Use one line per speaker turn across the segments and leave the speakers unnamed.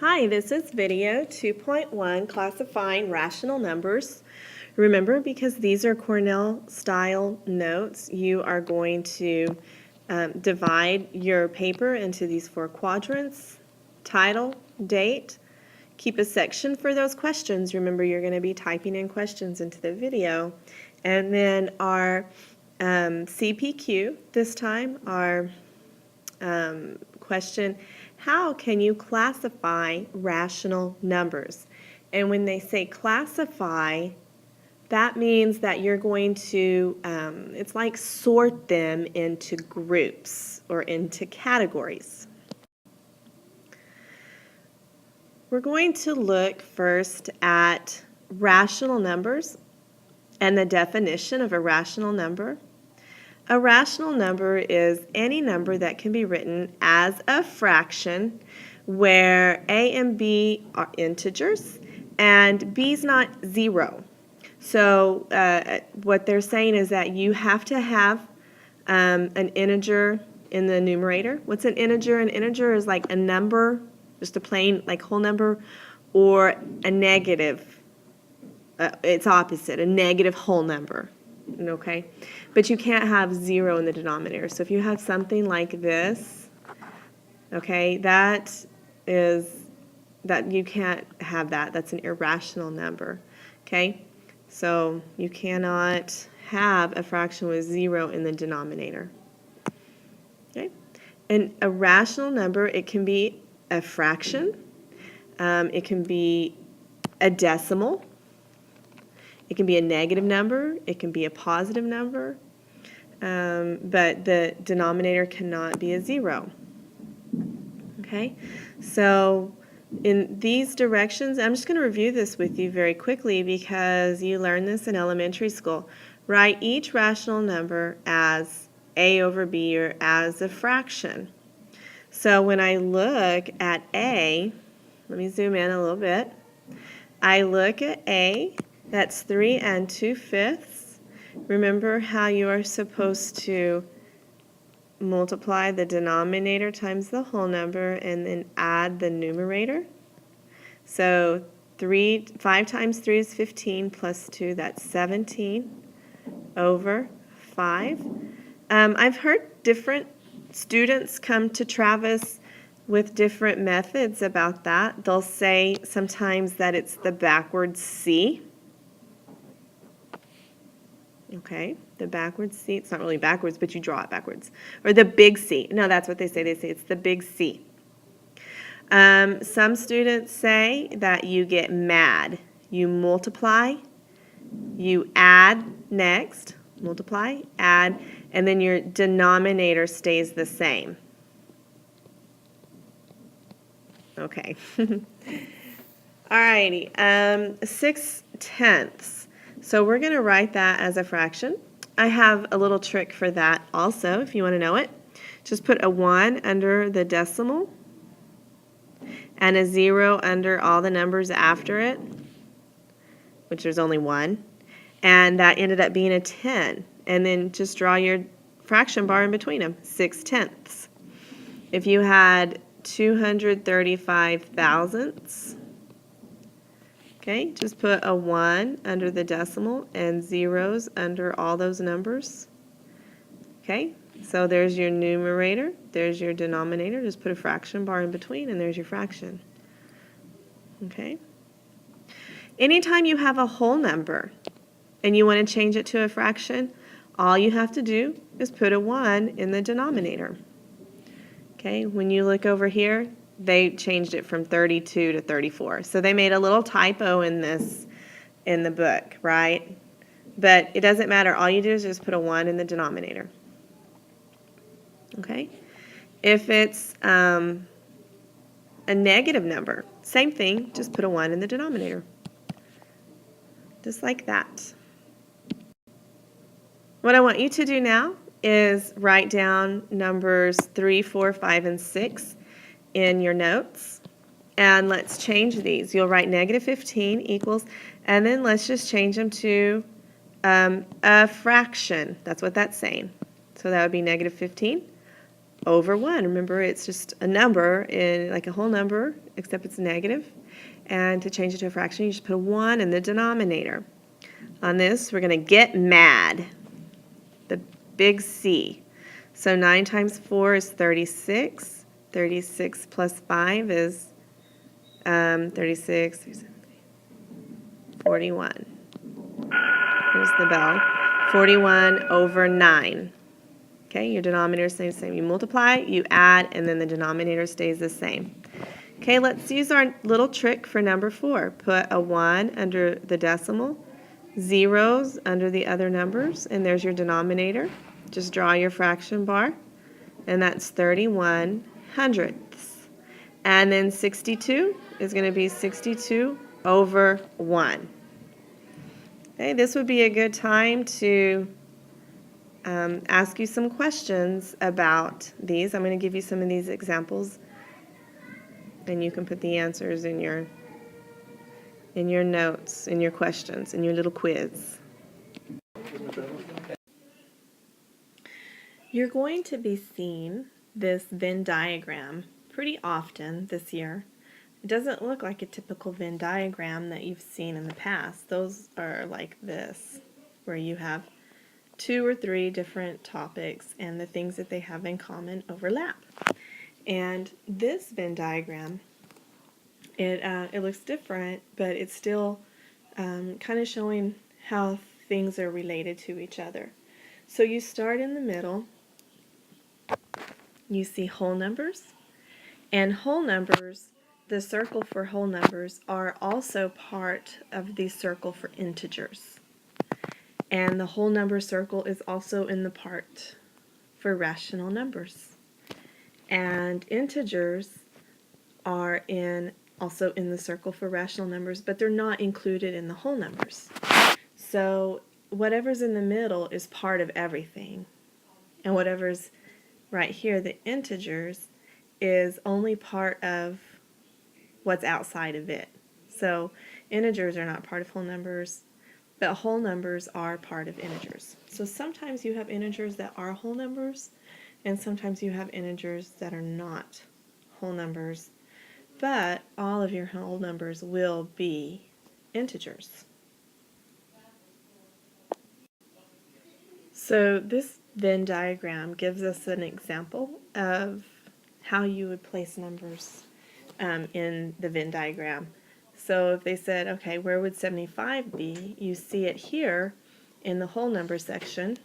Hi, this is video 2.1, classifying rational numbers. Remember, because these are Cornell style notes, you are going to divide your paper into these 4 quadrants: title, date, keep a section for those questions. Remember, you're going to be typing in questions into the video. And then our CPQ this time, our question: how can you classify rational numbers? And when they say classify, that means that you're going to, it's like sort them into groups or into categories. We're going to look first at rational numbers and the definition of a rational number. A rational number is any number that can be written as a fraction where a and b are integers and b is not 0. So what they're saying is that you have to have an integer in the numerator. What's an integer? An integer is like a number, just a plain like whole number, or a negative. It's opposite, a negative whole number. Okay, but you can't have 0 in the denominator. So if you have something like this, okay, that you can't have that. That's an irrational number. Okay, so you cannot have a fraction with 0 in the denominator. Okay, and a rational number, it can be a fraction, it can be a decimal, it can be a negative number, it can be a positive number, but the denominator cannot be a 0. Okay, so in these directions, I'm just going to review this with you very quickly because you learned this in elementary school. Write each rational number as a over b or as a fraction. So when I look at a, let me zoom in a little bit. I look at a, that's 3 2/5. Remember how you are supposed to multiply the denominator times the whole number and then add the numerator. So 5 times 3 is 15 plus 2, that's 17 over 5. I've heard different students come to Travis with different methods about that. They'll say sometimes that it's the backwards C. Okay, the backwards C. It's not really backwards, but you draw it backwards. Or the big C. No, that's what they say. They say it's the big C. Some students say that you get mad. You multiply, you add next, multiply, add, and then your denominator stays the same. Okay. Alrighty, 6/10. So we're going to write that as a fraction. I have a little trick for that also, if you want to know it. Just put a 1 under the decimal and a 0 under all the numbers after it, which there's only 1. And that ended up being a 10. And then just draw your fraction bar in between them, 6/10. If you had 235 thousandths, okay, just put a 1 under the decimal and zeros under all those numbers. Okay, so there's your numerator, there's your denominator. Just put a fraction bar in between and there's your fraction. Okay. Anytime you have a whole number and you want to change it to a fraction, all you have to do is put a 1 in the denominator. Okay, when you look over here, they changed it from 32 to 34. So they made a little typo in the book, right? But it doesn't matter. All you do is just put a 1 in the denominator. Okay? If it's a negative number, same thing, just put a 1 in the denominator. Just like that. What I want you to do now is write down numbers 3, 4, 5, and 6 in your notes. And let's change these. You'll write -15 equals, and then let's just change them to a fraction. That's what that's saying. So that would be -15 over 1. Remember, it's just a number, in like a whole number, except it's negative. And to change it to a fraction, you just put a 1 in the denominator. On this, we're going to get mad, the big C. So 9 times 4 is 36. 36 plus 5 is 36, 41. Here's the bell. 41 over 9. Okay, your denominator stays the same. You multiply, you add, and then the denominator stays the same. Okay, let's use our little trick for number 4. Put a 1 under the decimal, zeros under the other numbers, and there's your denominator. Just draw your fraction bar, and that's 31 hundredths. And then 62 is going to be 62 over 1. Okay, this would be a good time to ask you some questions about these. I'm going to give you some of these examples, and you can put the answers in your notes, in your questions, in your little quiz. You're going to be seeing this Venn diagram pretty often this year. It doesn't look like a typical Venn diagram that you've seen in the past. Those are like this, where you have 2 or 3 different topics and the things that they have in common overlap. And this Venn diagram, it looks different, but it's still kind of showing how things are related to each other. So you start in the middle, you see whole numbers, and whole numbers, the circle for whole numbers, are also part of the circle for integers. And the whole number circle is also in the part for rational numbers. And integers are also in the circle for rational numbers, but they're not included in the whole numbers. So whatever's in the middle is part of everything. And whatever's right here, the integers, is only part of what's outside of it. So integers are not part of whole numbers, but whole numbers are part of integers. So sometimes you have integers that are whole numbers, and sometimes you have integers that are not whole numbers, but all of your whole numbers will be integers. So this Venn diagram gives us an example of how you would place numbers in the Venn diagram. So if they said, okay, where would 75 be? You see it here in the whole number section.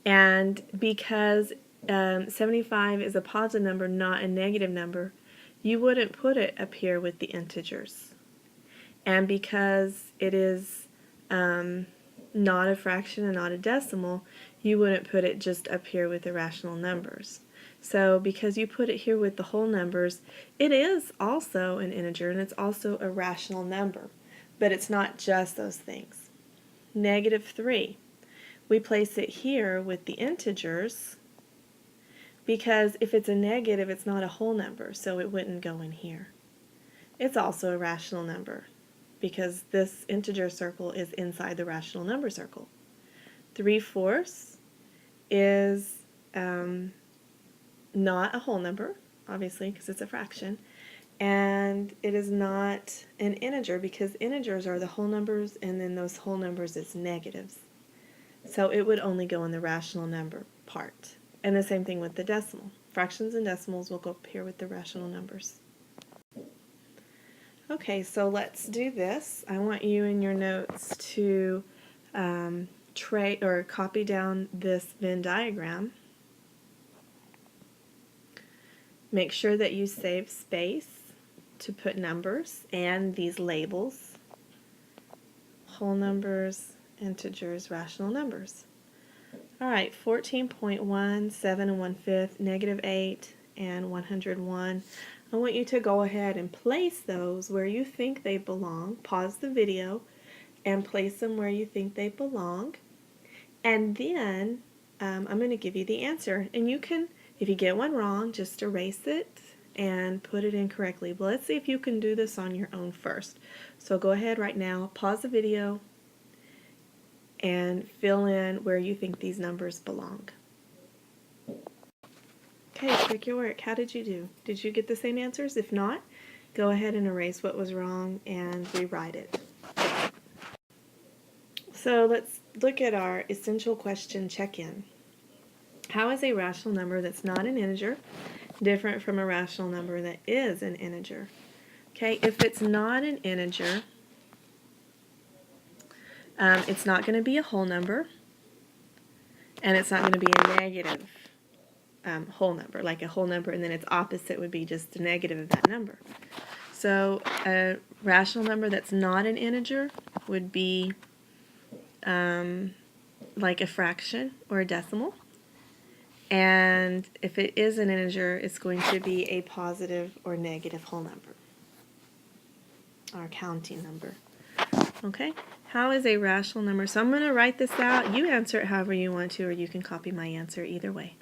And because 75 is a positive number, not a negative number, you wouldn't put it up here with the integers. And because it is not a fraction and not a decimal, you wouldn't put it just up here with the rational numbers. So because you put it here with the whole numbers, it is also an integer and it's also a rational number, but it's not just those things. -3, we place it here with the integers because if it's a negative, it's not a whole number, so it wouldn't go in here. It's also a rational number because this integer circle is inside the rational number circle. 3/4 is not a whole number, obviously, because it's a fraction, and it is not an integer because integers are the whole numbers, and then those whole numbers is negatives. So it would only go in the rational number part. And the same thing with the decimal. Fractions and decimals will go up here with the rational numbers. Okay, so let's do this. I want you in your notes to copy down this Venn diagram. Make sure that you save space to put numbers and these labels: whole numbers, integers, rational numbers. All right, 14.1, 7 1/5, -8, and 101. I want you to go ahead and place those where you think they belong. Pause the video and place them where you think they belong. And then I'm going to give you the answer. And you can, if you get one wrong, just erase it and put it in correctly. But let's see if you can do this on your own first. So go ahead right now, pause the video, and fill in where you think these numbers belong. Okay, check your work. How did you do? Did you get the same answers? If not, go ahead and erase what was wrong and rewrite it. So let's look at our essential question check-in. How is a rational number that's not an integer different from a rational number that is an integer? Okay, if it's not an integer, it's not going to be a whole number, and it's not going to be a negative whole number, like a whole number, and then its opposite would be just the negative of that number. So a rational number that's not an integer would be like a fraction or a decimal. And if it is an integer, it's going to be a positive or negative whole number, or counting number. Okay? How is a rational number? So I'm going to write this out. You answer it however you want to, or you can copy my answer either way.